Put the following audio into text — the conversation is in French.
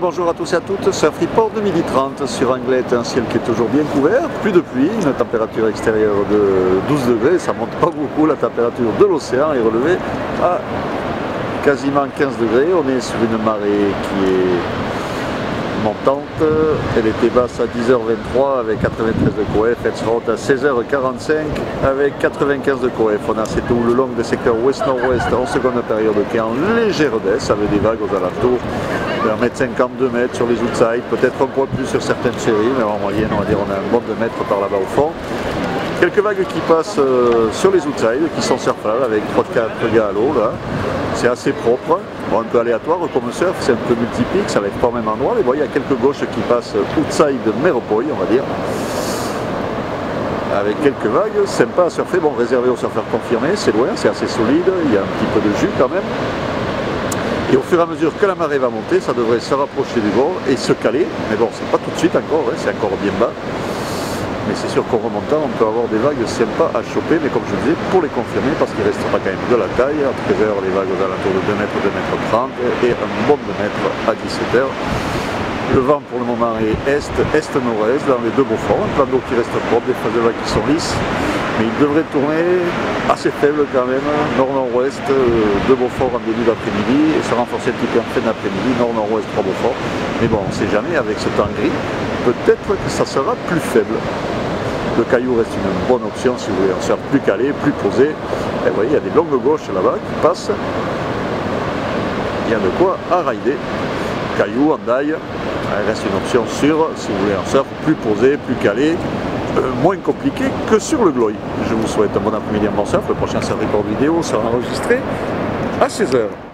Bonjour à tous et à toutes, c'est Freeport 2030 sur Anglette, un ciel qui est toujours bien couvert, plus de pluie, une température extérieure de 12 degrés, ça monte pas beaucoup, la température de l'océan est relevée à quasiment 15 degrés, on est sur une marée qui est montante, elle était basse à 10h23 avec 93 de coef, elle sera haute à 16h45 avec 95 de coef. On a cette eau le long des secteurs ouest-nord-ouest en seconde période qui est en légère baisse avec des vagues aux alentours de 1,50 m, 2 m sur les outsides, peut-être un peu plus sur certaines séries, mais en moyenne on va dire on a un bon 2 mètres par là-bas au fond. Quelques vagues qui passent sur les outsides, qui sont surfables avec 3-4 gars à l'eau là. C'est assez propre, bon, un peu aléatoire comme surf, c'est un peu multipique, ça va être pas au même endroit, mais bon, il y a quelques gauches qui passent outside Meropoy, on va dire, avec quelques vagues, sympa à surfer, bon, réservé aux surfeurs confirmés, c'est loin, c'est assez solide, il y a un petit peu de jus quand même. Et au fur et à mesure que la marée va monter, ça devrait se rapprocher du bord et se caler, mais bon, c'est pas tout de suite encore, hein, c'est encore bien bas. Mais c'est sûr qu'en remontant, on peut avoir des vagues sympas à choper, mais comme je disais, pour les confirmer, parce qu'il restera quand même de la taille, à 13h, les vagues aux alentours de 2 m, 2 m 30, et un bon 2 m à 17h. Le vent pour le moment est est-nord-est, dans les deux Beauforts, un plan d'eau qui reste propre, des phases de vagues qui sont lisses, mais il devrait tourner assez faible quand même, nord-nord-ouest, de Beaufort en début d'après-midi, et se renforcer un petit peu en fin d'après-midi, nord-nord-ouest, 3 Beaufort. Mais bon, on ne sait jamais, avec ce temps gris, peut-être que ça sera plus faible. Le caillou reste une bonne option si vous voulez en surf plus calé, plus posé. Et vous voyez, il y a des longues gauches là-bas qui passent. Il y a de quoi à rider. Caillou, andaille, il reste une option sûre si vous voulez en surf plus posé, plus calé, moins compliqué que sur le Gloy. Je vous souhaite un bon après-midi en bon surf. Le prochain surf record vidéo sera enregistré à 16h.